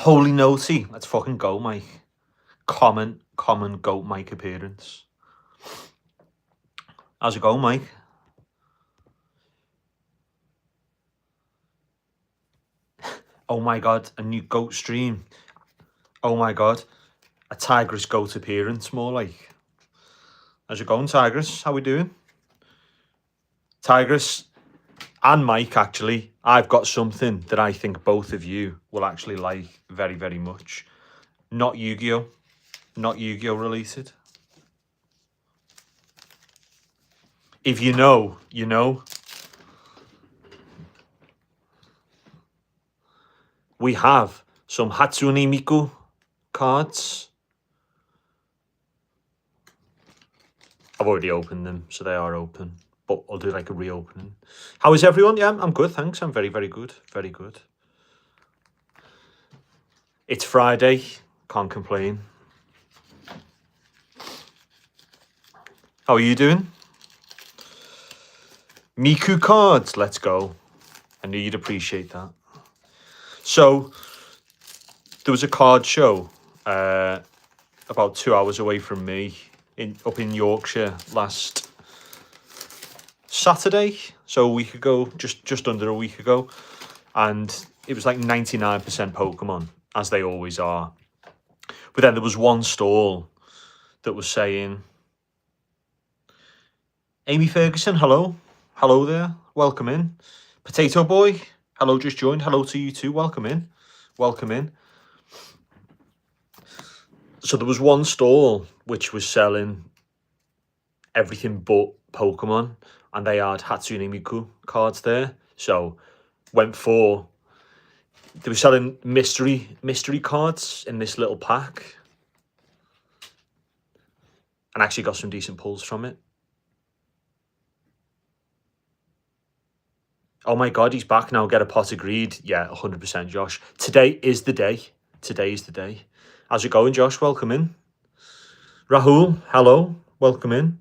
Holy Noti. Let's fucking go, Mike. Common GOAT Mike appearance. How's it going, Mike? Oh my god, a new GOAT stream. Oh my god, a Tigress GOAT appearance, more like. How's it going, Tigress? How we doing? Tigress and Mike, actually, I've got something that I think both of you will actually like very, very much. Not Yu-Gi-Oh! Not Yu-Gi-Oh! Related. If you know, you know. We have some Hatsune Miku cards. I've already opened them, so they are open. But I'll do like a reopening. How is everyone? Yeah, I'm good, thanks. I'm very, very good. Very good. It's Friday. Can't complain. How are you doing? Miku cards. Let's go. I knew you'd appreciate that. So, there was a card show about 2 hours away from me up in Yorkshire last Saturday. So a week ago, just under a week ago. And it was like 99% Pokemon, as they always are. But then there was one stall that was saying, Amy Ferguson, hello. Hello there. Welcome in. Potato Boy, hello, just joined. Hello to you too. Welcome in. Welcome in. So there was one stall which was selling everything but Pokemon, and they had Hatsune Miku cards there. So went for, they were selling mystery cards in this little pack, and actually got some decent pulls from it. Oh my god, he's back now. Get a pot agreed. Yeah, 100%, Josh. Today is the day. Today is the day. How's it going, Josh? Welcome in. Rahul, hello. Welcome in.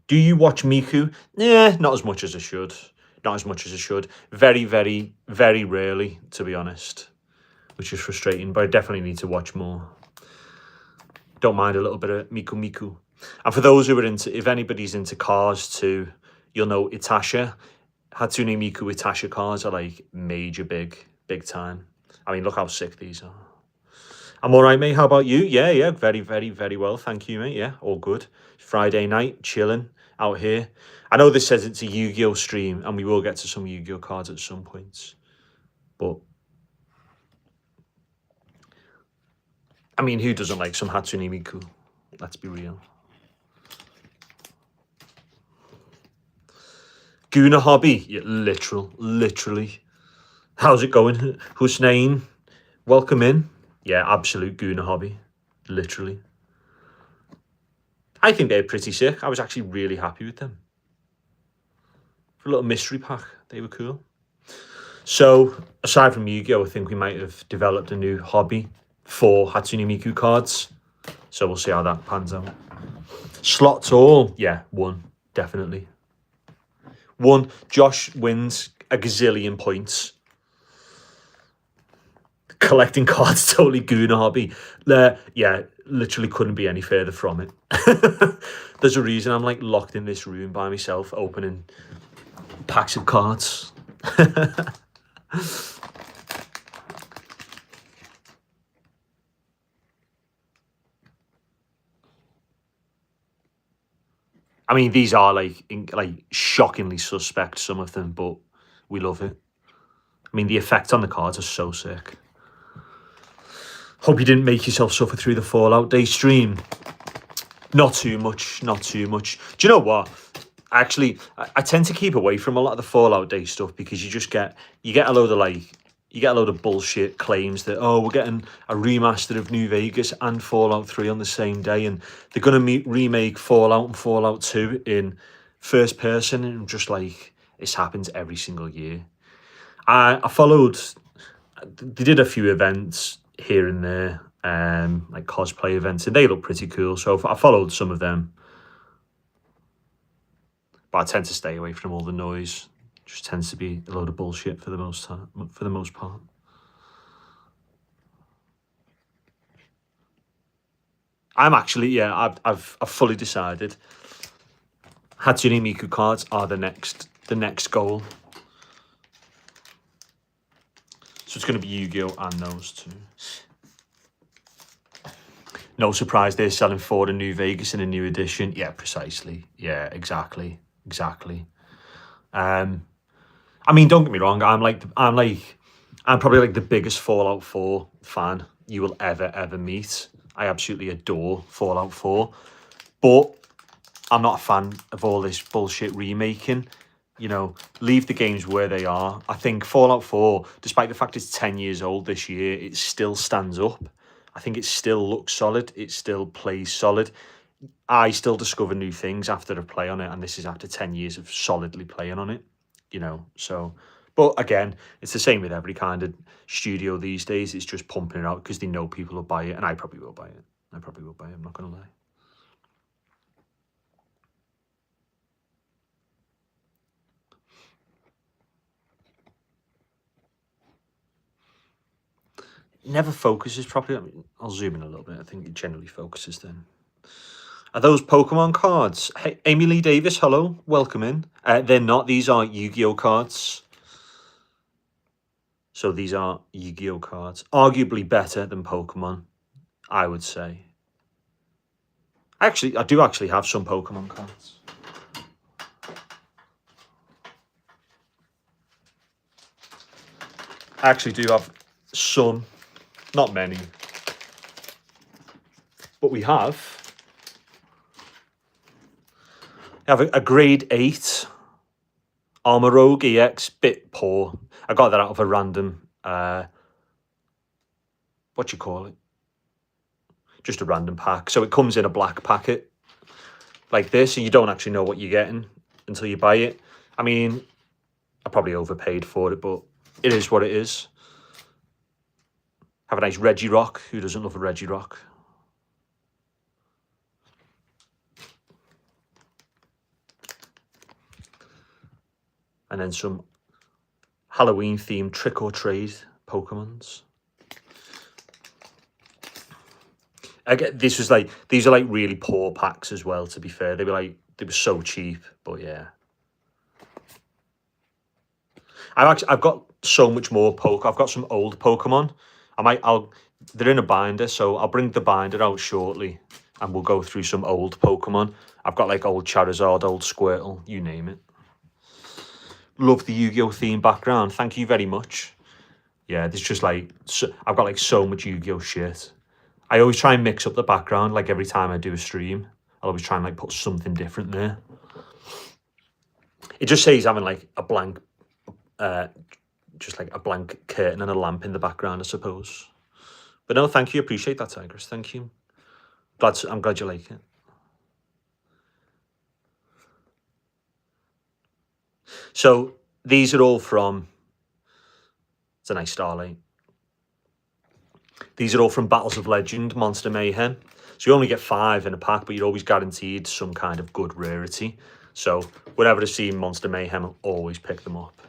Do you watch Miku? Yeah, not as much as I should. Not as much as I should. Very, very, very rarely, to be honest. Which is frustrating, but I definitely need to watch more. Don't mind a little bit of Miku. And for those who are into, if anybody's into cars too, you'll know Itasha. Hatsune Miku Itasha cars are like major big time. I mean, look how sick these are. I'm all right, mate. How about you? Yeah. Very, very, very well. Thank you, mate. Yeah, all good. Friday night, chilling out here. I know this says it's a Yu-Gi-Oh! Stream, and we will get to some Yu-Gi-Oh! Cards at some points. But, I mean, who doesn't like some Hatsune Miku? Let's be real. Guna Hobby. Yeah, literally. How's it going, Hussein? Welcome in. Yeah, absolute Guna Hobby. Literally. I think they're pretty sick. I was actually really happy with them. For a little mystery pack, they were cool. So, aside from Yu-Gi-Oh!, I think we might have developed a new hobby for Hatsune Miku cards. So we'll see how that pans out. Slots all. Yeah, one. Definitely. One. Josh wins a gazillion points. Collecting cards, totally Guna Hobby. Yeah, literally couldn't be any further from it. There's a reason I'm like locked in this room by myself, opening packs of cards. I mean, these are like shockingly suspect, some of them, but we love it. I mean, the effect on the cards are so sick. Hope you didn't make yourself suffer through the Fallout Day stream. Not too much. Do you know what? Actually, I tend to keep away from a lot of the Fallout Day stuff because you get a load of bullshit claims that, oh, we're getting a remaster of New Vegas and Fallout 3 on the same day, and they're going to remake Fallout and Fallout 2 in first person, and I'm just like, this happens every single year. I followed, they did a few events here and there, like cosplay events, and they look pretty cool, so I followed some of them. But I tend to stay away from all the noise. Just tends to be a load of bullshit for the most part. I'm actually, yeah, I've fully decided. Hatsune Miku cards are the next goal. So it's going to be Yu-Gi-Oh! And those two. No surprise they're selling Ford and New Vegas in a new edition. Yeah, precisely. Yeah, exactly. I mean, don't get me wrong. I'm probably like the biggest Fallout 4 fan you will ever meet. I absolutely adore Fallout 4, but I'm not a fan of all this bullshit remaking. You know, leave the games where they are. I think Fallout 4, despite the fact it's 10 years old this year, it still stands up. I think it still looks solid. It still plays solid. I still discover new things after I play on it, and this is after 10 years of solidly playing on it, you know. So, but again, it's the same with every kind of studio these days. It's just pumping it out because they know people will buy it, and I probably will buy it. I'm not going to lie. Never focuses properly. I mean, I'll zoom in a little bit. I think it generally focuses then. Are those Pokemon cards? Hey, Amy Lee Davis, hello. Welcome in. They're not. These are Yu-Gi-Oh cards. So these are Yu-Gi-Oh cards. Arguably better than Pokemon, I would say. I do actually have some Pokemon cards. I actually do have some. Not many. But we have a grade 8 Armor Rogue EX, bit poor. I got that out of a random, what you call it? Just a random pack. So it comes in a black packet like this, and you don't actually know what you're getting until you buy it. I mean, I probably overpaid for it, but it is what it is. Have a nice Regirock. Who doesn't love a Regirock? And then some Halloween themed trick or trade Pokemons. These are like really poor packs as well, to be fair. They were so cheap, but yeah. I've got so much more I've got some old Pokemon. They're in a binder, so I'll bring the binder out shortly and we'll go through some old Pokemon. I've got like old Charizard, old Squirtle, you name it. Love the Yu-Gi-Oh theme background. Thank you very much. Yeah, there's just like, I've got like so much Yu-Gi-Oh shit. I always try and mix up the background, like every time I do a stream. I'll always try and like put something different there. It just saves having like a blank, just like a blank curtain and a lamp in the background, I suppose. But no, thank you. Appreciate that, Tigress. Thank you. I'm glad you like it. So these are all from, it's a nice starlight. These are all from Battles of Legend, Monster Mayhem. So you only get 5 in a pack, but you're always guaranteed some kind of good rarity. So whenever I see Monster Mayhem, I'll always pick them up.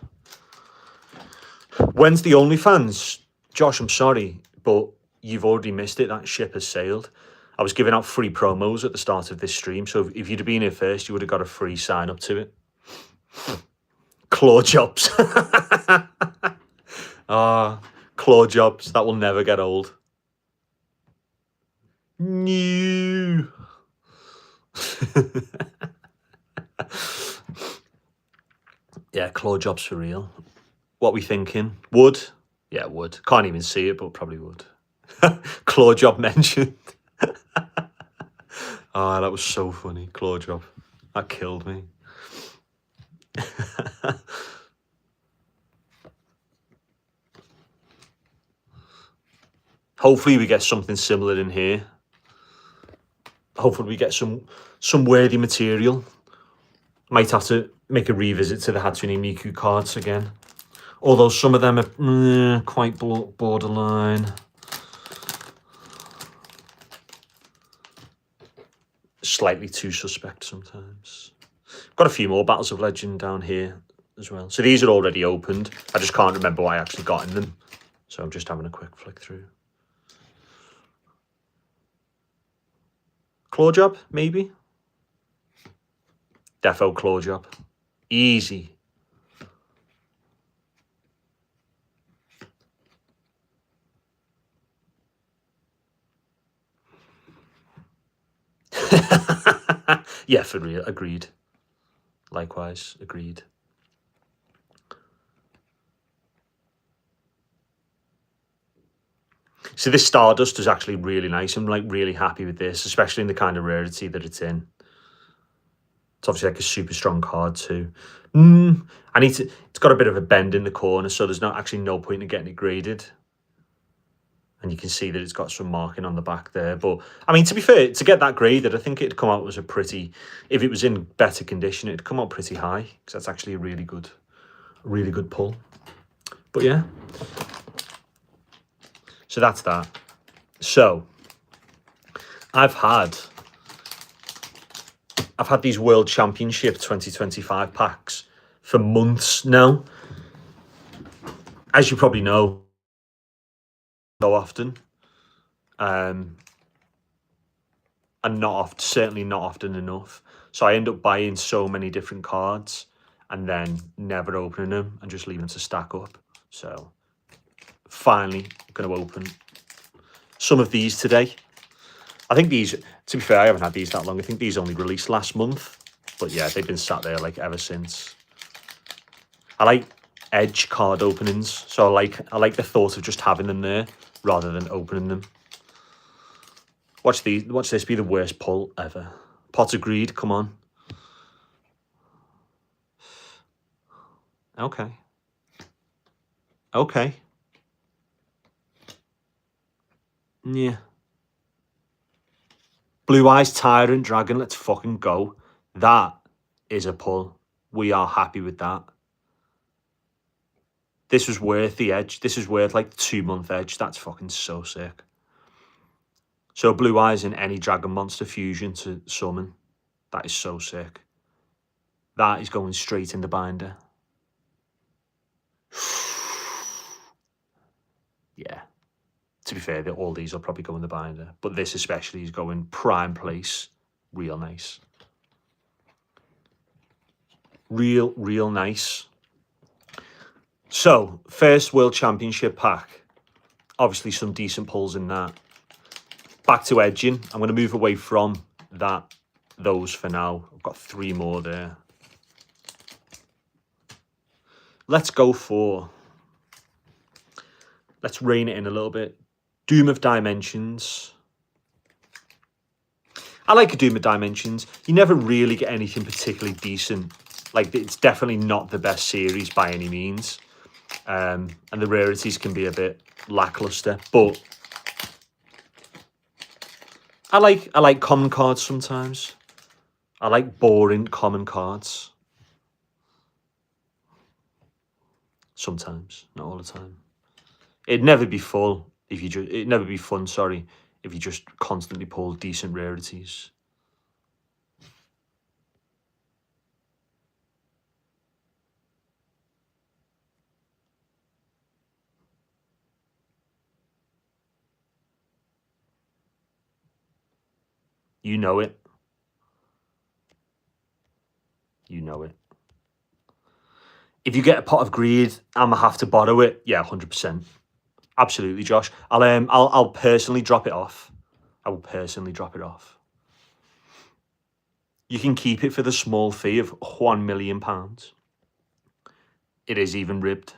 When's the OnlyFans? Josh, I'm sorry, but you've already missed it. That ship has sailed. I was giving out free promos at the start of this stream, so if you'd have been here first, you would have got a free sign up to it. Claw jobs. Claw jobs. That will never get old. New. Yeah, claw jobs for real. What we thinking? Wood? Yeah, wood. Can't even see it, but probably would. Claw job mentioned. Oh, that was so funny. Claw job. That killed me. Hopefully we get something similar in here. Hopefully we get some worthy material. Might have to make a revisit to the Hatsune Miku cards again. Although some of them are quite borderline. Slightly too suspect sometimes. Got a few more Battles of Legend down here as well. So these are already opened. I just can't remember what I actually got in them. So I'm just having a quick flick through. Claw Job, maybe? Defo Claw Job. Easy. Yeah, for real. Agreed. Likewise, agreed. So this Stardust is actually really nice. I'm like really happy with this, especially in the kind of rarity that it's in. It's obviously like a super strong card too. I need to. It's got a bit of a bend in the corner, so there's no point in getting it graded. And you can see that it's got some marking on the back there. But I mean, to be fair, to get that graded, I think it'd come out as a pretty. If it was in better condition, it'd come out pretty high because that's actually a really good pull. But yeah. So that's that. So I've had these World Championship 2025 packs for months now. As you probably know, so often, and certainly not often enough. So I end up buying so many different cards and then never opening them and just leaving them to stack up. So finally going to open some of these today. I think these, to be fair, I haven't had these that long. I think these only released last month. But yeah, they've been sat there like ever since. I like edge card openings. So I like the thought of just having them there rather than opening them. Watch this be the worst pull ever. Pot of Greed, come on. Okay. Okay. Yeah. Blue Eyes Tyrant Dragon, let's fucking go. That is a pull. We are happy with that. This was worth the edge. This is worth like the 2-month edge. That's fucking so sick. So Blue Eyes in any Dragon Monster fusion to summon. That is so sick. That is going straight in the binder. Yeah. To be fair, all these will probably go in the binder. But this especially is going prime place. Real nice. Real nice. So, first World Championship pack. Obviously some decent pulls in that. Back to edging. I'm going to move away from those for now. I've got 3 more there. Let's go for... Let's rein it in a little bit. Doom of Dimensions. I like a Doom of Dimensions. You never really get anything particularly decent. Like, it's definitely not the best series by any means. And the rarities can be a bit lackluster. But I like common cards sometimes. I like boring common cards. Sometimes, not all the time. It'd never be full if you just. It'd never be fun. Sorry, if you just constantly pull decent rarities. You know it. You know it. If you get a Pot of Greed, I'ma have to borrow it. Yeah, 100%. Absolutely, Josh. I'll personally drop it off. I will personally drop it off. You can keep it for the small fee of £1 million. It is even ribbed.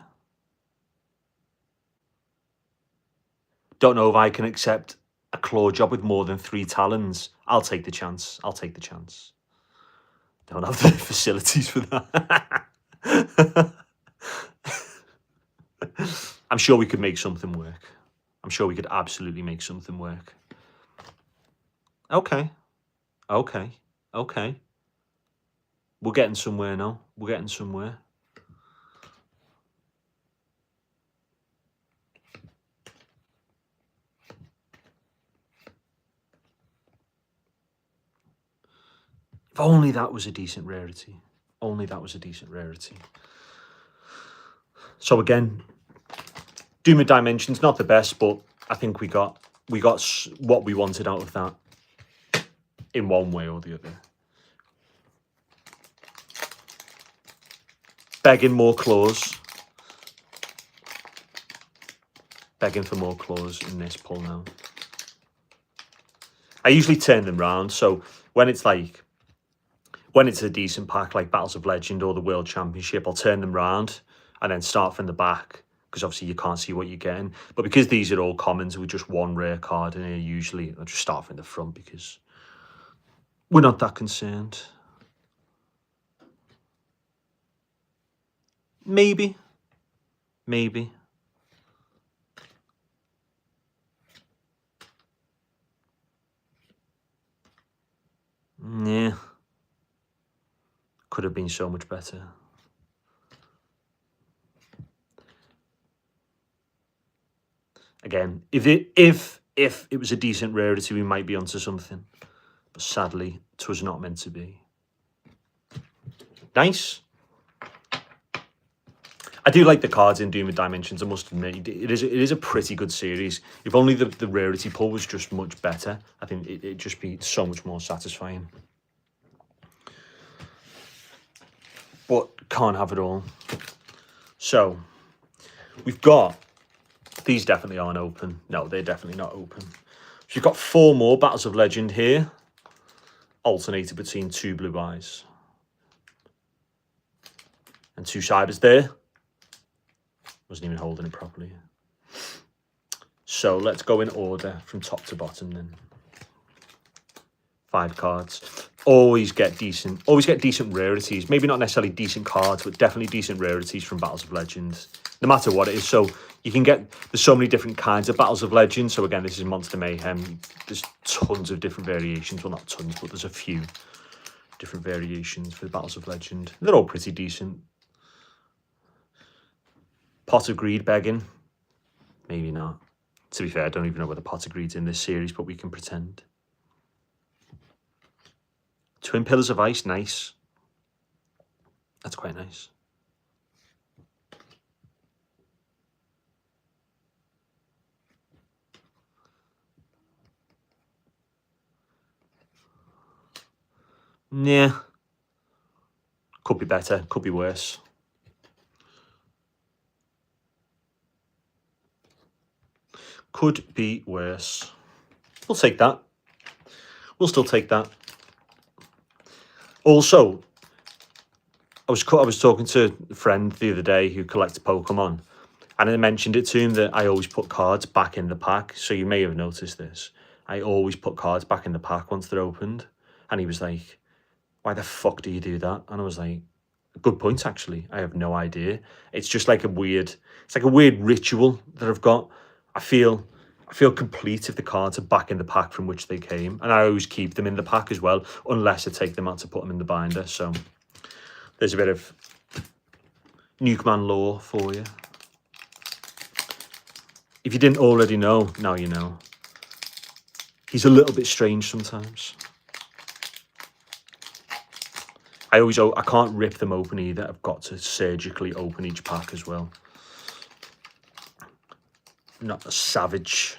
Don't know if I can accept a claw job with more than 3 talons. I'll take the chance. I'll take the chance. Don't have the facilities for that. I'm sure we could make something work. I'm sure we could absolutely make something work. Okay. Okay. Okay. We're getting somewhere now. We're getting somewhere. If only that was a decent rarity. Only that was a decent rarity. So again, Doom of Dimensions, not the best, but I think we got what we wanted out of that. in one way or the other. Begging more claws. Begging for more claws in this pull now. I usually turn them round, so when it's a decent pack like Battles of Legend or the World Championship, I'll turn them round and then start from the back, because obviously you can't see what you're getting. But because these are all commons with just one rare card in here, usually I'll just start from the front because we're not that concerned. Maybe. Yeah. Could have been so much better. Again, if it was a decent rarity, we might be onto something. But sadly, it was not meant to be. Nice. I do like the cards in Doom of Dimensions, I must admit. It is a pretty good series. If only the rarity pull was just much better, I think it'd just be so much more satisfying. But can't have it all. So, we've got... These definitely aren't open. No, they're definitely not open. So you've got 4 more Battles of Legend here, alternated between 2 blue eyes. And 2 cybers there. Wasn't even holding it properly. So let's go in order from top to bottom then. 5 cards. Always get decent rarities. Maybe not necessarily decent cards, but definitely decent rarities from Battles of Legend. No matter what it is. So you can get, there's so many different kinds of Battles of Legend. So again, this is Monster Mayhem. There's tons of different variations. Well, not tons, but there's a few different variations for the Battles of Legend. They're all pretty decent. Pot of Greed begging. Maybe not. To be fair, I don't even know whether Pot of Greed's in this series, but we can pretend. Twin Pillars of Ice, nice. That's quite nice. Yeah. Could be better, could be worse. Could be worse. We'll take that. We'll still take that. Also, I was talking to a friend the other day who collects Pokemon, and I mentioned it to him that I always put cards back in the pack. So you may have noticed this. I always put cards back in the pack once they're opened. And he was like, why the fuck do you do that? And I was like, good point, actually. I have no idea. It's just like it's like a weird ritual that I've got. I feel complete if the cards are back in the pack from which they came. And I always keep them in the pack as well, unless I take them out to put them in the binder. So there's a bit of Nukeman lore for you. If you didn't already know, now you know. He's a little bit strange sometimes. I can't rip them open either. I've got to surgically open each pack as well. Not a savage.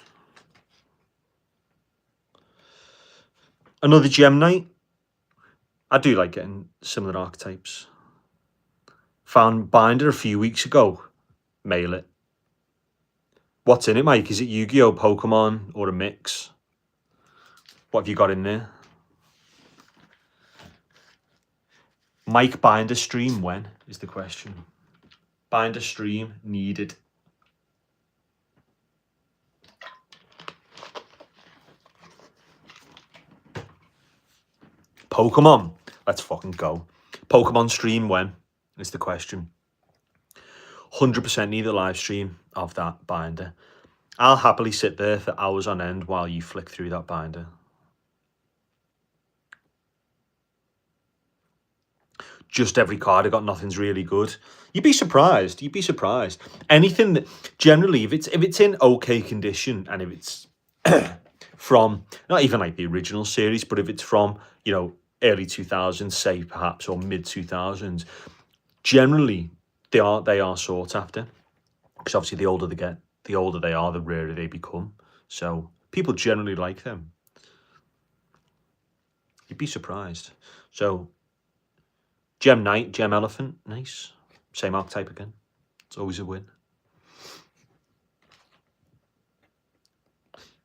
Another Gem Knight. I do like getting similar archetypes. Found binder a few weeks ago. Mail it. What's in it, Mike? Is it Yu-Gi-Oh, Pokemon, or a mix? What have you got in there? Mike, binder stream when is the question. Binder stream needed. Pokemon. Let's fucking go. Pokemon stream when is the question. 100% need a live stream of that binder. I'll happily sit there for hours on end while you flick through that binder. Just every card I got, nothing's really good. You'd be surprised. You'd be surprised. Anything that generally, if it's in okay condition, and if it's from not even like the original series, but if it's from, you know, early 2000s, say perhaps, or mid 2000s, generally they are sought after, because obviously the older they get, the older they are, the rarer they become. So people generally like them. You'd be surprised. So, Gem Knight, Gem Elephant, nice. Same archetype again. It's always a win.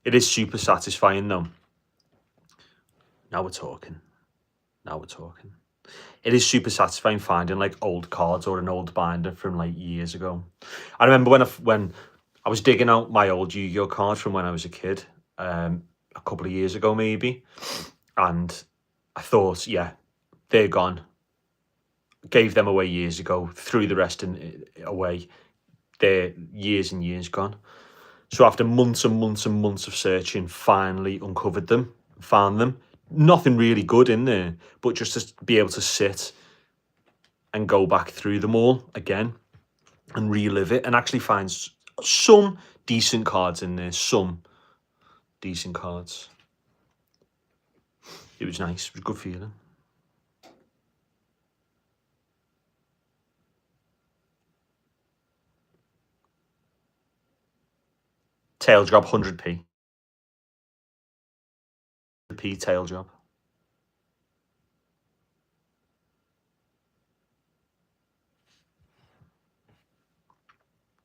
It is super satisfying though. Now we're talking. Now we're talking. It is super satisfying finding like old cards or an old binder from like years ago. I remember when I was digging out my old Yu-Gi-Oh cards from when I was a kid, a couple of years ago maybe, and I thought, yeah, they're gone. Gave them away years ago, threw the rest away. They're years and years gone. So after months and months and months of searching, finally uncovered them, found them. Nothing really good in there, but just to be able to sit and go back through them all again and relive it and actually find some decent cards in there, some decent cards. It was nice. It was a good feeling. Tail job, 100p. 100p tail job.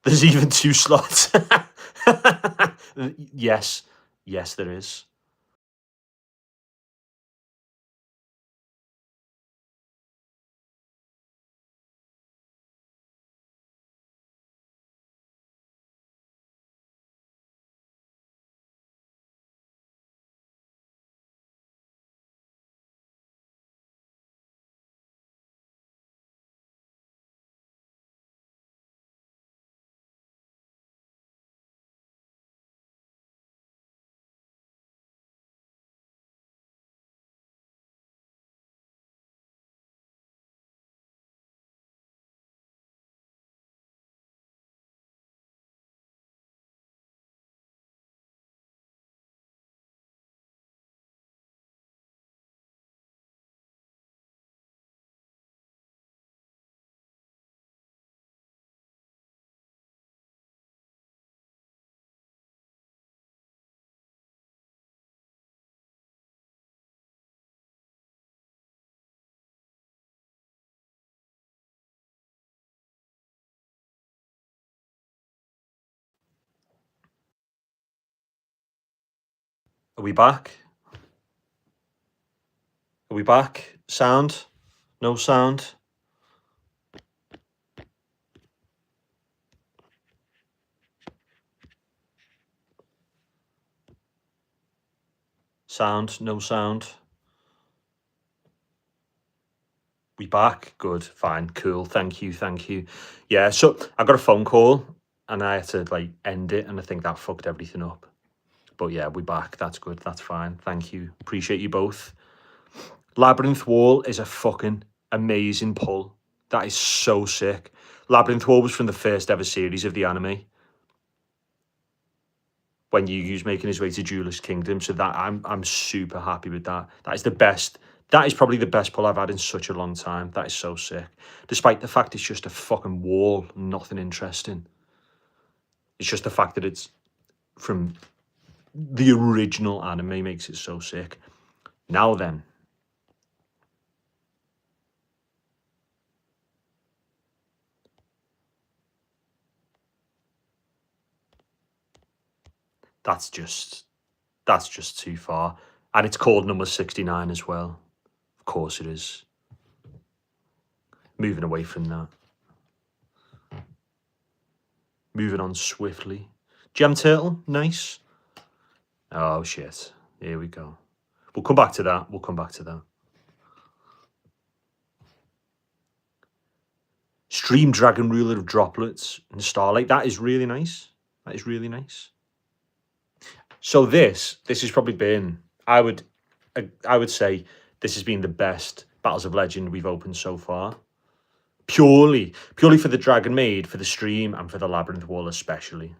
There's even 2 slots. Yes. Yes, there is. Are we back? Are we back? Sound? No sound? Sound? No sound? We back? Good, fine, cool. Thank you, thank you. Yeah, so I got a phone call and I had to like end it, and I think that fucked everything up. But yeah, we back. That's good. That's fine. Thank you. Appreciate you both. Labyrinth Wall is a fucking amazing pull. That is so sick. Labyrinth Wall was from the first ever series of the anime, when Yu-Gi's making his way to Duelist Kingdom. So that I'm super happy with that. That is the best. That is probably the best pull I've had in such a long time. That is so sick. Despite the fact it's just a fucking wall, nothing interesting. It's just the fact that it's from the original anime makes it so sick. Now then. That's just too far. And it's called number 69 as well. Of course it is. Moving away from that. Moving on swiftly. Gem Turtle, nice. Oh shit. Here we go. We'll come back to that. We'll come back to that. Stream Dragon, Ruler of Droplets and Starlight. That is really nice. That is really nice. So this has probably been, I would say this has been the best Battles of Legend we've opened so far. Purely for the Dragon Maid, for the stream, and for the Labyrinth Wall especially.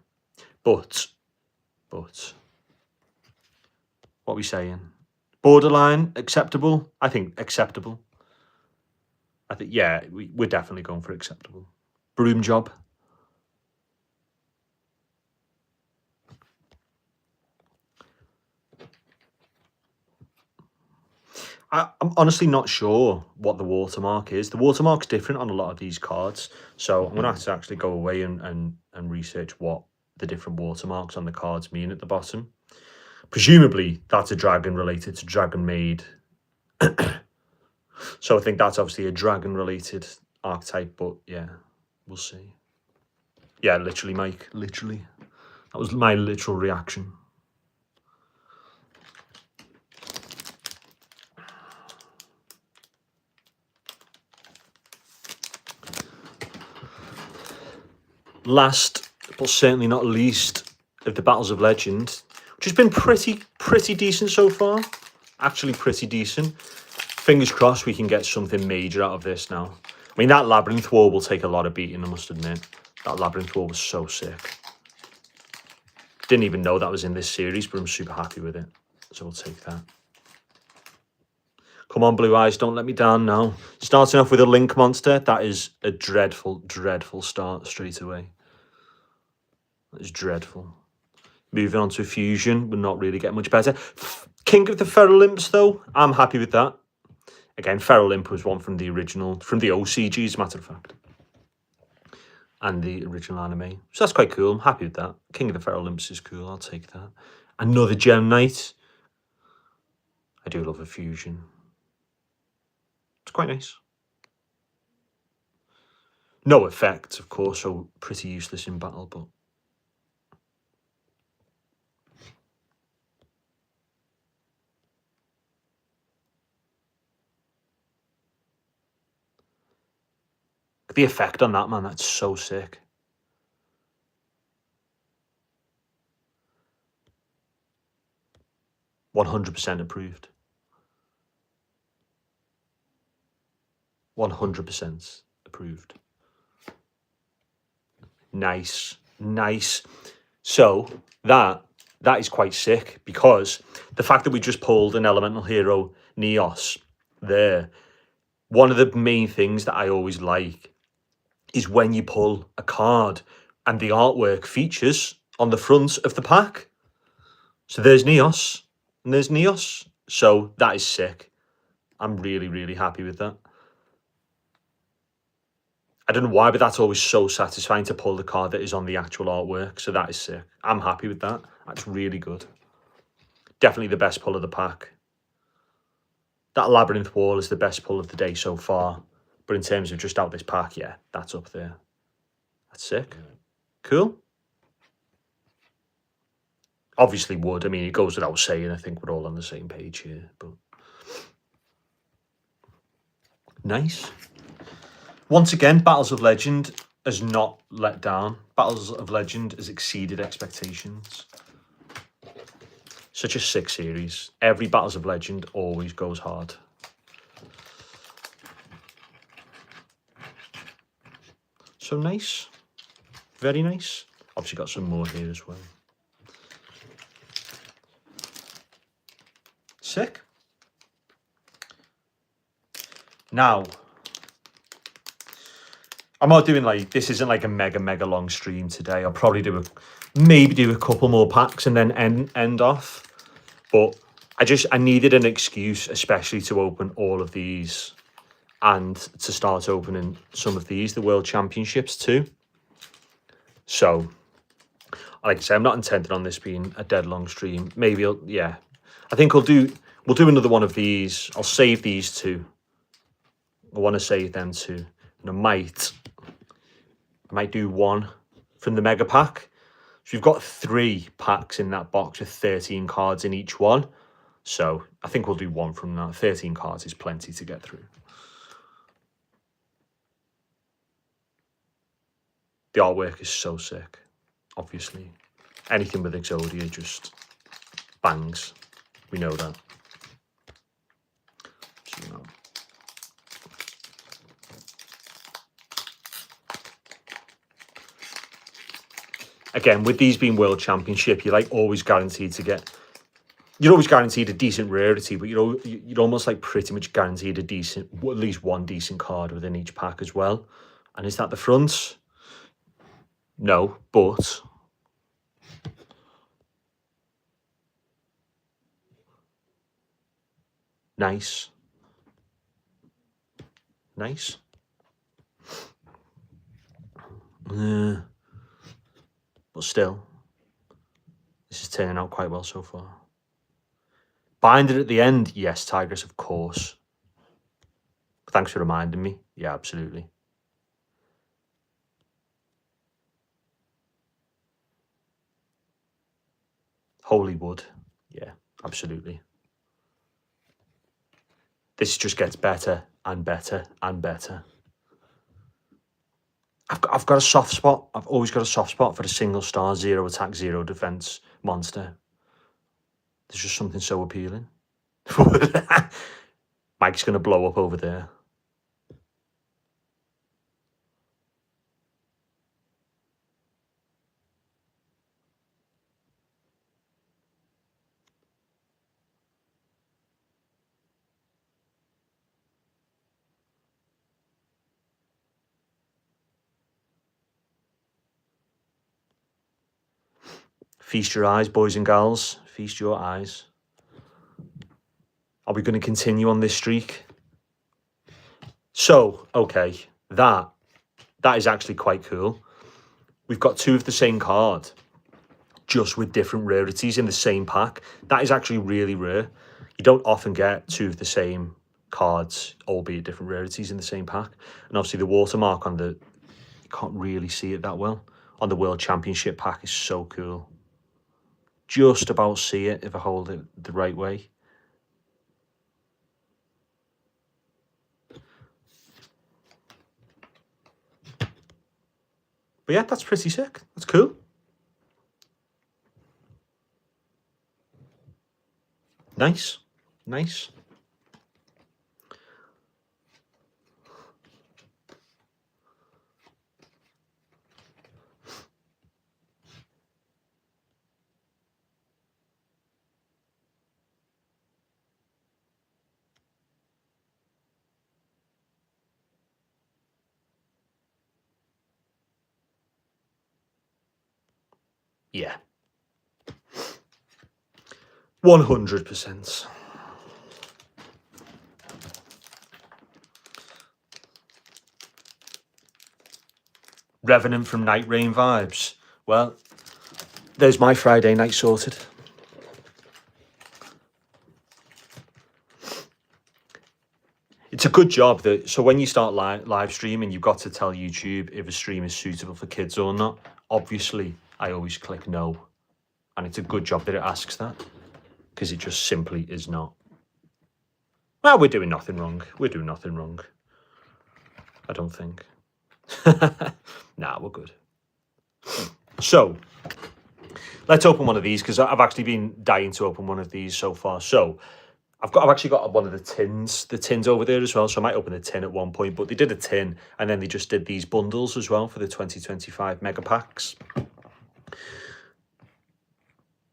But what are we saying? Borderline acceptable? I think acceptable. I think, yeah, we're definitely going for acceptable. Broom Job. I'm honestly not sure what the watermark is. The watermark's different on a lot of these cards. So I'm going to have to actually go away and research what the different watermarks on the cards mean at the bottom. Presumably, that's a dragon related to Dragon Maid. So I think that's obviously a dragon related archetype, but yeah, we'll see. Yeah, literally, Mike, literally. That was my literal reaction. Last, but certainly not least, of the Battles of Legend, which has been pretty decent so far. Actually pretty decent. Fingers crossed we can get something major out of this now. I mean, that Labyrinth Wall will take a lot of beating, I must admit. That Labyrinth Wall was so sick. Didn't even know that was in this series, but I'm super happy with it. So we'll take that. Come on, Blue Eyes, don't let me down now. Starting off with a Link Monster, that is a dreadful, dreadful start straight away. That is dreadful. Moving on to Fusion, will not really get much better. King of the Feral Imps, though, I'm happy with that. Again, Feral Imp was one from the original, from the OCG, as a matter of fact. And the original anime. So that's quite cool. I'm happy with that. King of the Feral Imps is cool. I'll take that. Another Gem Knight. I do love a Fusion. It's quite nice. No effect, of course, so pretty useless in battle, but... the effect on that, man, that's so sick. %100 approved. 100% approved. Nice, nice. So that is quite sick, because the fact that we just pulled an elemental hero Neos there, one of the main things that I always like is when you pull a card and the artwork features on the front of the pack. So there's Neos and there's Neos. So that is sick. I'm really, really happy with that. I don't know why, but that's always so satisfying to pull the card that is on the actual artwork. So that is sick. I'm happy with that. That's really good. Definitely the best pull of the pack. That Labyrinth Wall is the best pull of the day so far. But in terms of just out this pack, yeah, that's up there. That's sick. Cool. Obviously would. I mean, it goes without saying. I think we're all on the same page here. But nice. Once again, Battles of Legend has not let down. Battles of Legend has exceeded expectations. Such a sick series. Every Battles of Legend always goes hard. So nice. Very nice. Obviously got some more here as well. Sick. Now, I'm not doing like, this isn't like a mega long stream today. I'll probably maybe do a couple more packs and then end off. But I needed an excuse, especially to open all of these and to start opening some of these, the World Championships too. So, like I say, I'm not intending on this being a dead long stream. Maybe I think we'll do another one of these. I'll save these two. I want to save them too. And I might do one from the mega pack. So we've got 3 packs in that box with 13 cards in each one. So I think we'll do one from that. 13 cards is plenty to get through. The artwork is so sick, obviously. Anything with Exodia just bangs. We know that. So, you know. Again, with these being World Championship, you're like always guaranteed to get... You're always guaranteed a decent rarity, but you're almost like pretty much guaranteed a decent, at least one decent card within each pack as well. And is that the front? No, but... Nice. Nice. But still, this is turning out quite well so far. Binder at the end. Yes, Tigress, of course. Thanks for reminding me. Yeah, absolutely. Holy wood. Yeah, absolutely. This just gets better and better and better. I've got a soft spot. I've always got a soft spot for a single star, 0 attack, 0 defense monster. There's just something so appealing. Mike's going to blow up over there. Feast your eyes, boys and gals. Feast your eyes. Are we going to continue on this streak? So, okay, that is actually quite cool. We've got 2 of the same card, just with different rarities in the same pack. That is actually really rare. You don't often get 2 of the same cards, albeit different rarities, in the same pack. And obviously the watermark on the, you can't really see it that well, on the World Championship pack is so cool. Just about see it if I hold it the right way. But yeah, that's pretty sick. That's cool. Nice. Nice. Yeah. 100%. Revenant from Night Rain vibes. Well, there's my Friday night sorted. It's a good job that, so when you start live streaming, you've got to tell YouTube if a stream is suitable for kids or not. Obviously, I always click no. And it's a good job that it asks that, because it just simply is not. Well, we're doing nothing wrong. We're doing nothing wrong. I don't think. Nah, we're good. So, let's open one of these, because I've actually been dying to open one of these so far. So, I've actually got one of the tins over there as well, so I might open the tin at one point, but they did a tin, and then they just did these bundles as well for the 2025 mega packs.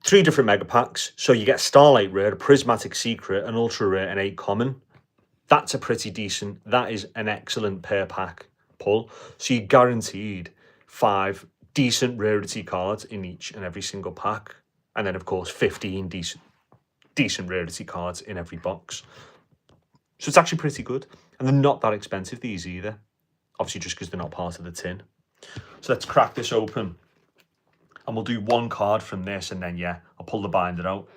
3 different mega packs, so you get Starlight Rare, a Prismatic Secret, an Ultra Rare, and 8 Common. That's a pretty decent, that is an excellent pair pack pull. So you guaranteed 5 decent rarity cards in each and every single pack, and then of course 15 decent rarity cards in every box. So it's actually pretty good, and they're not that expensive, these either, obviously just because they're not part of the tin. So let's crack this open, and we'll do 1 card from this, and then yeah, I'll pull the binder out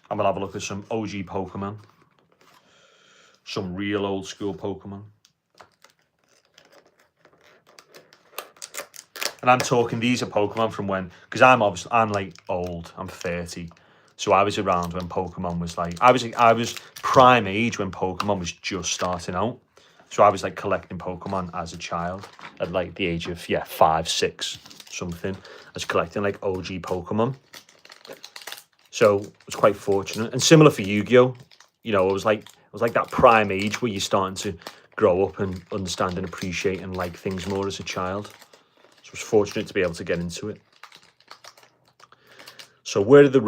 and we'll have a look at some OG Pokemon, some real old school Pokemon. And I'm talking, these are Pokemon from when, because I'm like old, I'm 30. So I was around when Pokemon was like, I was prime age when Pokemon was just starting out. So I was like collecting Pokemon as a child at like the age of, 5, 6, something. I was collecting like OG Pokemon. So I was quite fortunate. And similar for Yu-Gi-Oh! You know, it was like that prime age where you're starting to grow up and understand and appreciate and like things more as a child. So I was fortunate to be able to get into it. So where are the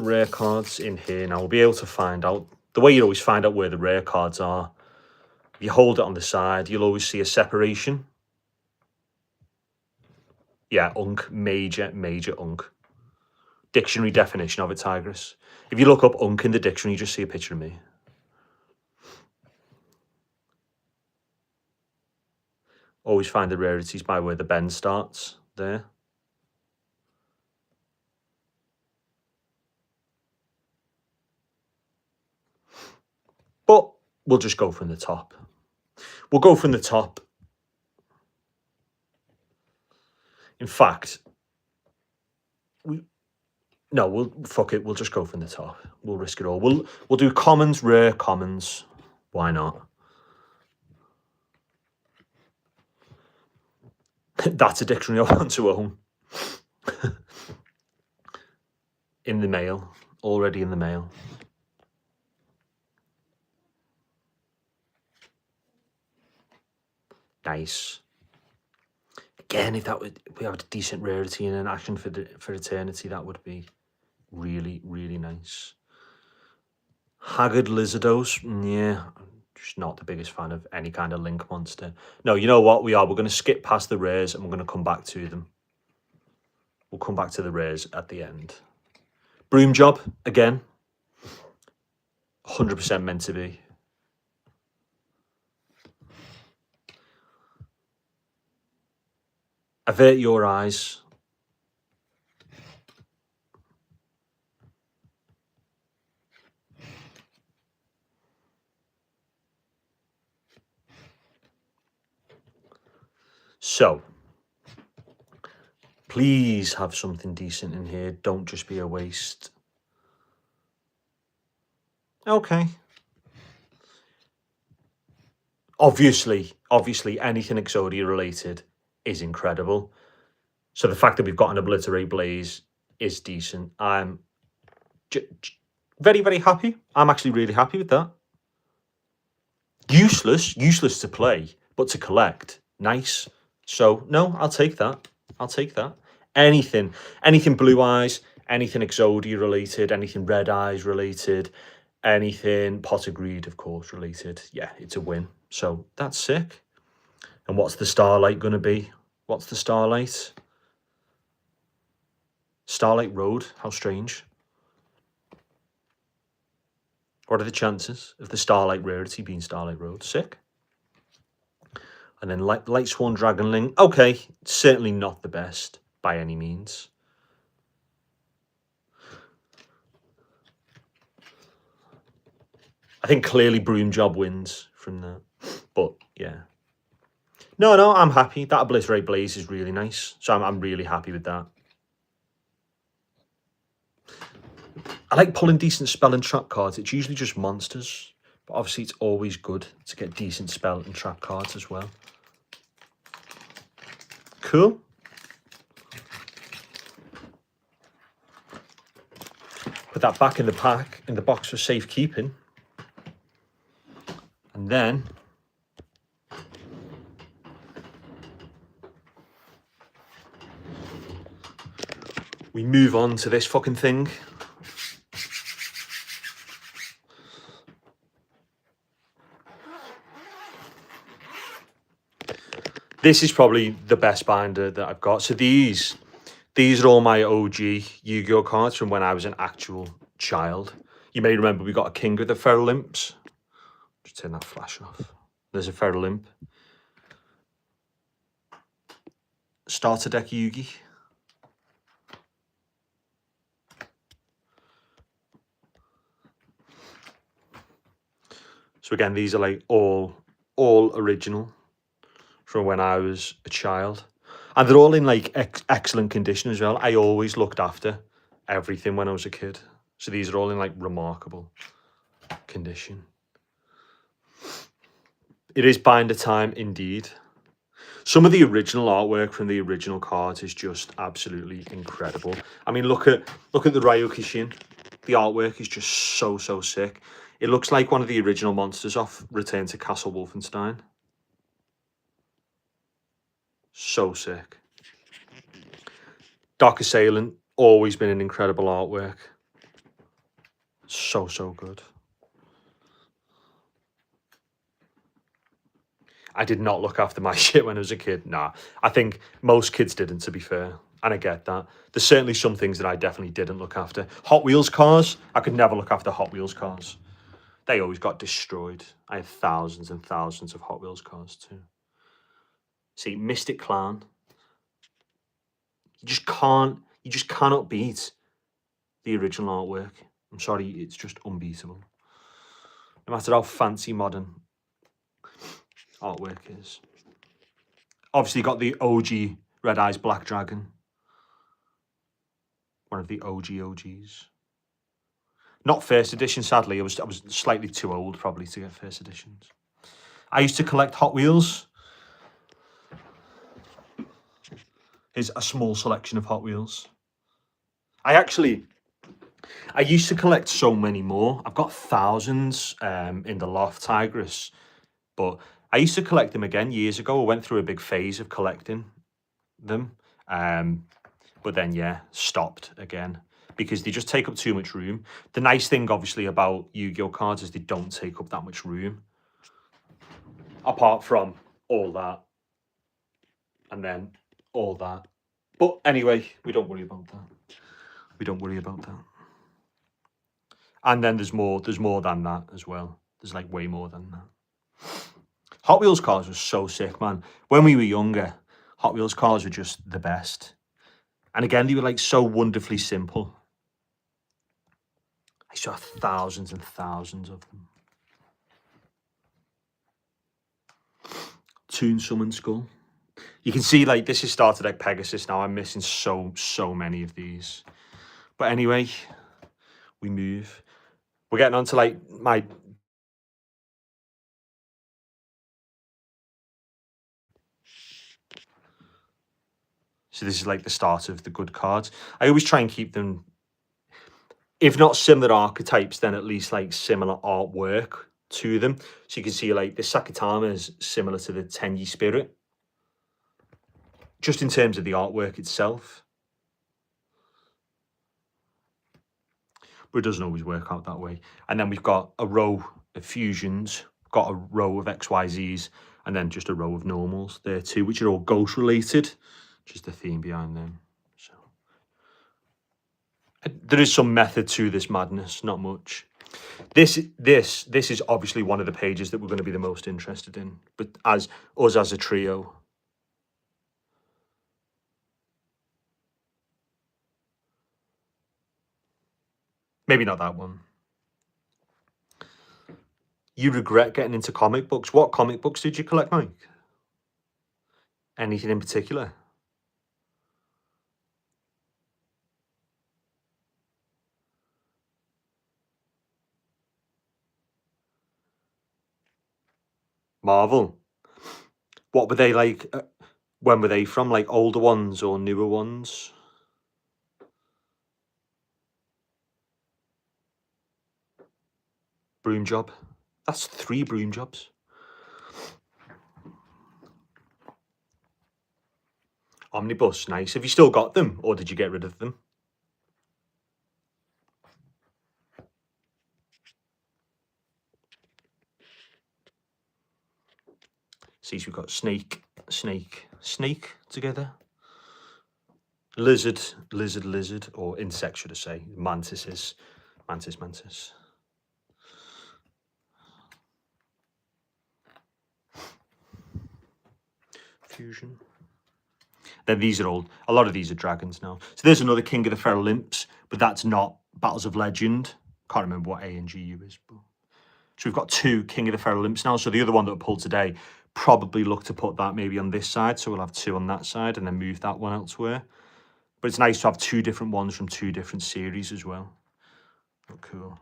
rare cards in here? Now we'll be able to find out. The way you always find out where the rare cards are, if you hold it on the side, you'll always see a separation. Yeah, Unk, major Unk. Dictionary definition of it, Tigress. If you look up Unk in the dictionary, you just see a picture of me. Always find the rarities by where the bend starts there. But we'll just go from the top. We'll go from the top. In fact, we'll fuck it. We'll just go from the top. We'll risk it all. We'll do commons, rare, commons. Why not? That's a dictionary I want to own. In the mail. Already in the mail. Nice. Again, if we have a decent rarity and an action for eternity, that would be really, really nice. Haggard Lizardos, yeah, I'm just not the biggest fan of any kind of link monster. No, you know what? We're going to skip past the rares and we're going to come back to them. We'll come back to the rares at the end. Broom Job, again, 100% meant to be. Avert your eyes. So, please have something decent in here. Don't just be a waste. Okay. Obviously, anything Exodia related is incredible. So the fact that we've got an Obliterate Blaze is decent. I'm very, very happy. I'm actually really happy with that. Useless to play, but to collect, nice. So no, I'll take that. Anything Blue Eyes, anything Exodia related, anything Red Eyes related, anything Pot of Greed, of course, related. Yeah, it's a win. So that's sick. And what's the Starlight going to be? What's the Starlight? Starlight Road? How strange. What are the chances of the Starlight rarity being Starlight Road? Sick. And then Light Sworn Dragonling. Okay, certainly not the best by any means. I think clearly Broom Job wins from that. But yeah. No, I'm happy. That Obliterate Blaze is really nice. So I'm really happy with that. I like pulling decent spell and trap cards. It's usually just monsters. But obviously it's always good to get decent spell and trap cards as well. Cool. Put that back in the pack, in the box for safekeeping. And then we move on to this fucking thing. This is probably the best binder that I've got. So these are all my OG Yu-Gi-Oh cards from when I was an actual child. You may remember we got a King of the Feral Imps. Just turn that flash off. There's a Feral Imp. Starter deck Yugi. So again, these are like all original from when I was a child. And they're all in like excellent condition as well. I always looked after everything when I was a kid. So these are all in like remarkable condition. It is binder time indeed. Some of the original artwork from the original cards is just absolutely incredible. I mean, look at the Ryukishin. The artwork is just so sick. It looks like one of the original monsters off Return to Castle Wolfenstein. So sick. Dark Assailant, always been an incredible artwork. So good. I did not look after my shit when I was a kid. Nah, I think most kids didn't, to be fair. And I get that. There's certainly some things that I definitely didn't look after. Hot Wheels cars, I could never look after Hot Wheels cars. They always got destroyed. I had thousands and thousands of Hot Wheels cars too. See, Mystic Clown. You just cannot beat the original artwork. I'm sorry, it's just unbeatable. No matter how fancy modern artwork is. Obviously got the OG Red Eyes Black Dragon. One of the OGs. Not first edition, sadly. I was slightly too old probably to get first editions. I used to collect Hot Wheels. Here's a small selection of Hot Wheels. I used to collect so many more. I've got thousands in the loft, Tigris. But I used to collect them again years ago. I went through a big phase of collecting them. But then, yeah, stopped again because they just take up too much room. The nice thing, obviously, about Yu-Gi-Oh cards is they don't take up that much room. Apart from all that. And then all that. But anyway, we don't worry about that. We don't worry about that. And then there's more than that as well. There's like way more than that. Hot Wheels cars were so sick, man. When we were younger, Hot Wheels cars were just the best. And again, they were like so wonderfully simple. I saw thousands and thousands of them. Toon Summon Skull. You can see like this is started like Pegasus now. I'm missing so many of these. But anyway, we move. We're getting on to like my... So this is like the start of the good cards. I always try and keep them, if not similar archetypes, then at least like similar artwork to them. So you can see like the Sakatama is similar to the Tenyi Spirit. Just in terms of the artwork itself. But it doesn't always work out that way. And then we've got a row of fusions, got a row of XYZs, and then just a row of normals there too, which are all ghost related. Just the theme behind them. So there is some method to this madness, not much. This is obviously one of the pages that we're going to be the most interested in, but as us as a trio. Maybe not that one. You regret getting into comic books. What comic books did you collect, Mike? Anything in particular? Marvel. What were they like? When were they from? Like older ones or newer ones? Broom Job. That's 3 Broom Jobs. Omnibus, nice. Have you still got them, or did you get rid of them? See, so we've got snake together. Lizard, or insect, should I say. Mantis. Fusion. Then these are a lot of these are dragons now. So there's another King of the Feral Imps, but that's not Battles of Legend. Can't remember what A and GU is. But... So we've got 2 King of the Feral Imps now. So the other one that I pulled today, probably look to put that maybe on this side. So we'll have 2 on that side and then move that one elsewhere. But it's nice to have 2 different ones from 2 different series as well. Oh, cool.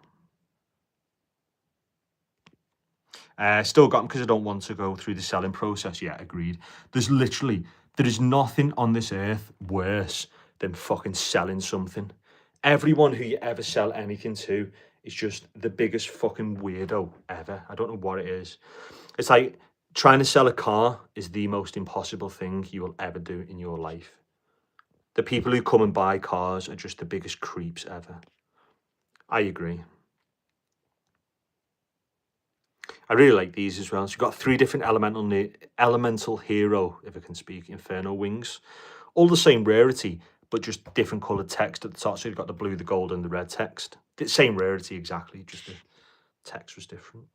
Still got them because I don't want to go through the selling process. Yeah, agreed. There is nothing on this earth worse than fucking selling something. Everyone who you ever sell anything to is just the biggest fucking weirdo ever. I don't know what it is. It's like trying to sell a car is the most impossible thing you will ever do in your life. The people who come and buy cars are just the biggest creeps ever. I agree. I really like these as well. So you've got 3 different elemental hero, if I can speak, Inferno Wings. All the same rarity, but just different coloured text at the top. So you've got the blue, the gold, and the red text. The same rarity exactly, just the text was different.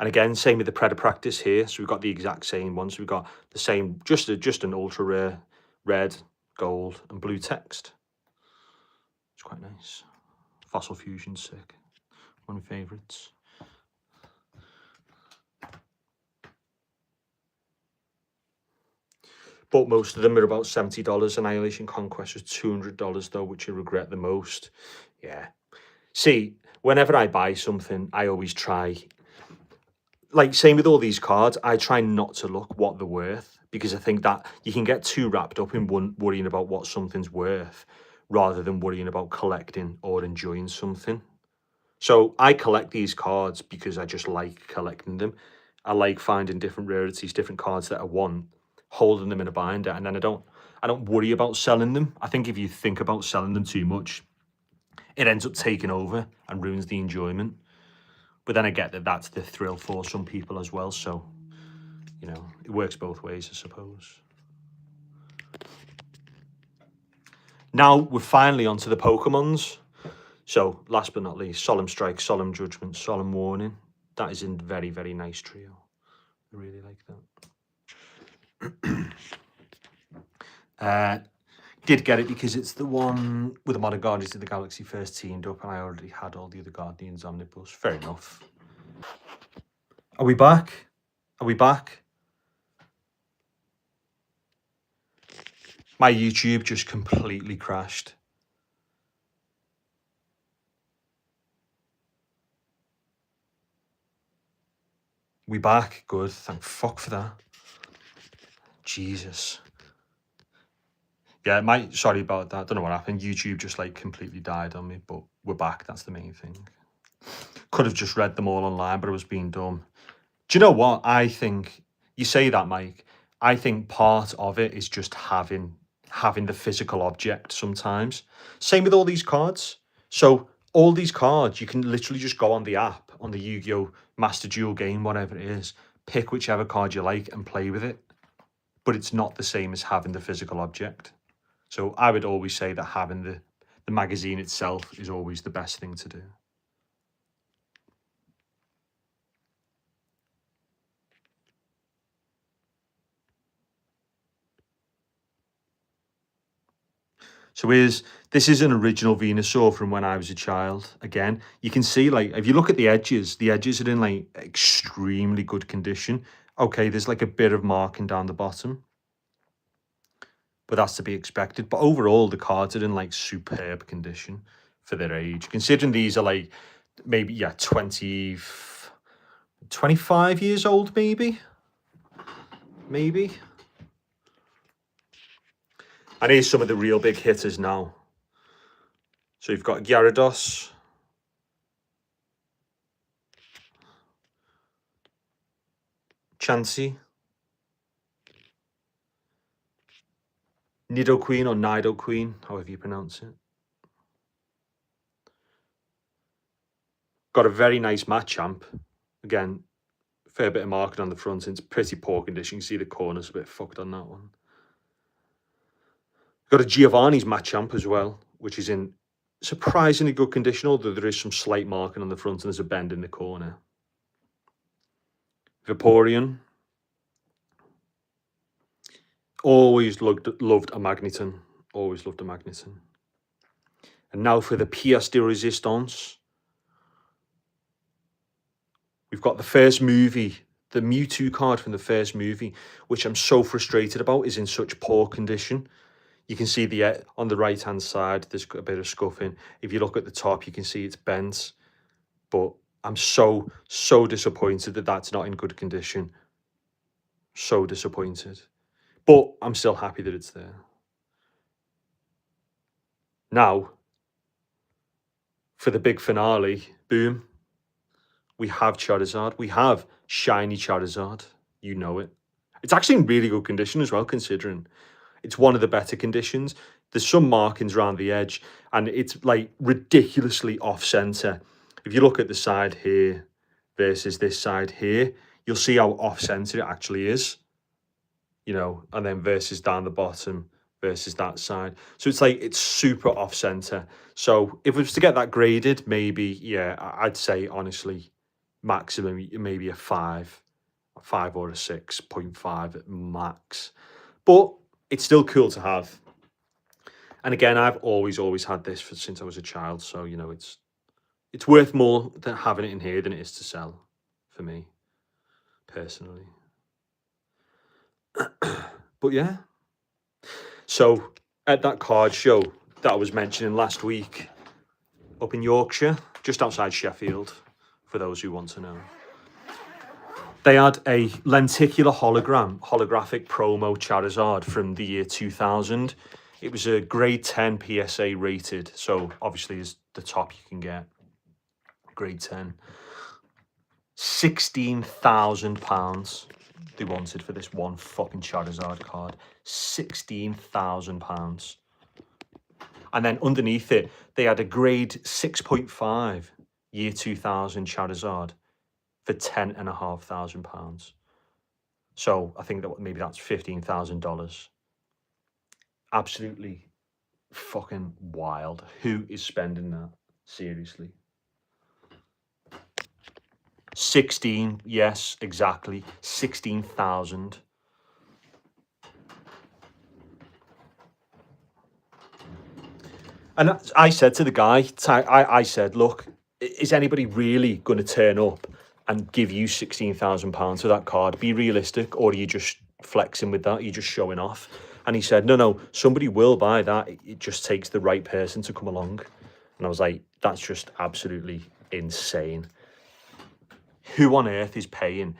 And again, same with the Predator Practice here. So we've got the exact same one. So we've got the same, just an ultra rare red, gold, and blue text. It's quite nice. Fossil Fusion's sick. One of my favourites. But most of them are about $70. Annihilation Conquest was $200 though, which I regret the most. Yeah. See, whenever I buy something, I always try, like same with all these cards, I try not to look what they're worth, because I think that you can get too wrapped up in worrying about what something's worth rather than worrying about collecting or enjoying something. So I collect these cards because I just like collecting them. I like finding different rarities, different cards that I want, holding them in a binder, and then I don't worry about selling them. I think if you think about selling them too much, it ends up taking over and ruins the enjoyment. But then I get that that's the thrill for some people as well. So, you know, it works both ways, I suppose. Now we're finally onto the Pokemons. So, last but not least, Solemn Strike, Solemn Judgment, Solemn Warning. That is a very, very nice trio. I really like that. Did get it because it's the one with the Modern Guardians of the Galaxy first teamed up, and I already had all the other Guardians Omnibus. Fair enough. Are we back? Are we back? My YouTube just completely crashed. We back? Good. Thank fuck for that. Jesus. Yeah, sorry about that. Don't know what happened. YouTube just like completely died on me, but we're back. That's the main thing. Could have just read them all online, but it was being dumb. Do you know what? I think you say that, Mike. I think part of it is just having the physical object sometimes. Same with all these cards. So all these cards, you can literally just go on the app, on the Yu-Gi-Oh! Master Duel game, whatever it is, pick whichever card you like and play with it. But it's not the same as having the physical object. So I would always say that having the magazine itself is always the best thing to do. So this is an original Venusaur from when I was a child. Again, you can see, like, if you look at the edges are in like extremely good condition. Okay, there's like a bit of marking down the bottom, but that's to be expected. But overall, the cards are in like superb condition for their age. Considering these are like maybe 25 years old, maybe. And here's some of the real big hitters now. So you've got Gyarados, Chansey, Nidoqueen or Nidoqueen, however you pronounce it. Got a very nice Machamp. Again, fair bit of marking on the front. It's pretty poor condition. You can see the corners a bit fucked on that one. Got a Giovanni's Machamp as well, which is in surprisingly good condition, although there is some slight marking on the front and there's a bend in the corner. Vaporeon. Always loved a Magneton. Always loved a Magneton. And now for the pièce de résistance. We've got the first movie, the Mewtwo card from the first movie, which I'm so frustrated about, is in such poor condition. You can see on the right-hand side, there's a bit of scuffing. If you look at the top, you can see it's bent. But I'm so disappointed that that's not in good condition. So disappointed. But I'm still happy that it's there. Now, for the big finale, boom. We have Charizard. We have shiny Charizard. You know it. It's actually in really good condition as well, considering it's one of the better conditions. There's some markings around the edge, and it's like ridiculously off-center. If you look at the side here versus this side here, you'll see how off-center it actually is. You know, and then versus down the bottom versus that side. So it's like, it's super off-center. So if it was to get that graded, maybe, yeah, I'd say, honestly, maximum maybe a 5 or a 6.5 at max. But it's still cool to have. And again, I've always had this since I was a child. So, you know, it's worth more than having it in here than it is to sell for me, personally. But yeah. So at that card show that I was mentioning last week up in Yorkshire, just outside Sheffield, for those who want to know, they had a lenticular holographic promo Charizard from the year 2000. It was a grade 10 PSA rated, so obviously is the top you can get. Grade 10. £16,000 they wanted for this one fucking Charizard card. £16,000. And then underneath it, they had a grade 6.5 year 2000 Charizard for £10,500. So I think that maybe that's $15,000. Absolutely fucking wild. Who is spending that? Seriously. 16, yes, exactly. 16,000. And I said to the guy, I said, look, is anybody really going to turn up and give you £16,000 for that card? Be realistic, or are you just flexing with that? Are you just showing off? And he said, no, somebody will buy that. It just takes the right person to come along. And I was like, that's just absolutely insane. Who on earth is paying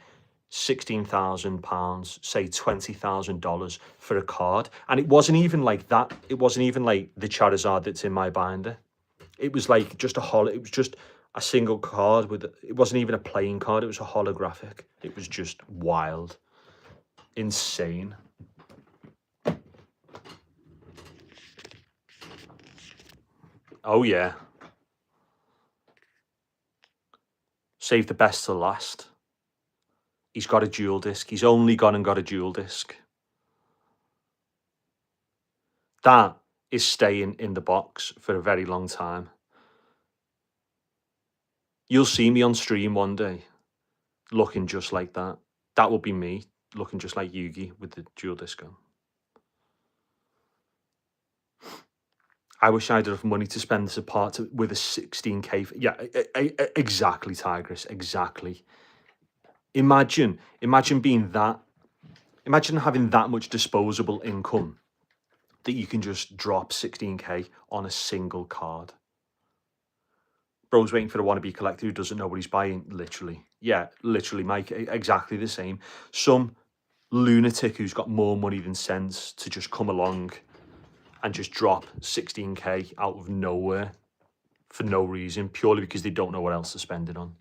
£16,000, say $20,000 for a card? And it wasn't even like that. It wasn't even like the Charizard that's in my binder. It was like just it was just a single card with, it wasn't even a playing card. It was a holographic. It was just wild. Insane. Oh yeah. Save the best to last. He's got a dual disc. He's only gone and got a dual disc. That is staying in the box for a very long time. You'll see me on stream one day looking just like that. That will be me looking just like Yugi with the dual disc on. I wish I had enough money to spend this apart with a 16k. Yeah, exactly, Tigress. Exactly. Imagine being that. Imagine having that much disposable income that you can just drop 16k on a single card. Bro's waiting for a wannabe collector who doesn't know what he's buying. Literally. Yeah, literally, Mike. Exactly the same. Some lunatic who's got more money than sense to just come along and just drop 16k out of nowhere for no reason, purely because they don't know what else to spend it on.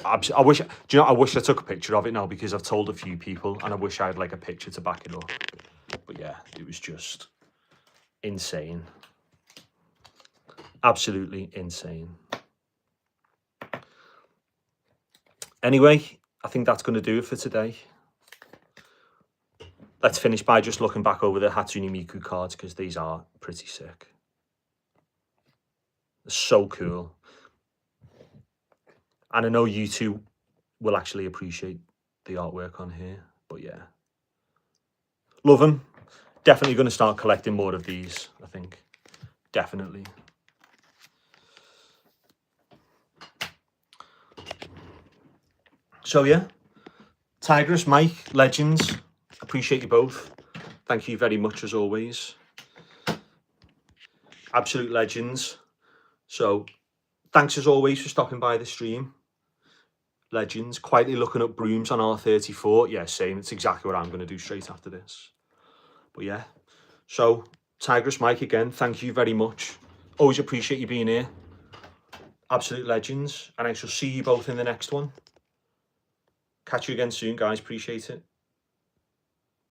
I wish, do you know, I wish I took a picture of it now, because I've told a few people and I wish I had like a picture to back it up. But yeah, it was just insane. Absolutely insane. Anyway, I think that's going to do it for today. Let's finish by just looking back over the Hatsune Miku cards, because these are pretty sick. They're so cool. And I know you two will actually appreciate the artwork on here. But yeah. Love them. Definitely going to start collecting more of these, I think. Definitely. So yeah. Tigress, Mike, legends. Appreciate you both. Thank you very much as always. Absolute legends. So thanks as always for stopping by the stream. Legends. Quietly looking up brooms on R34. Yeah, same. It's exactly what I'm going to do straight after this. But yeah. So Tigress, Mike, again, thank you very much. Always appreciate you being here. Absolute legends. And I shall see you both in the next one. Catch you again soon, guys. Appreciate it.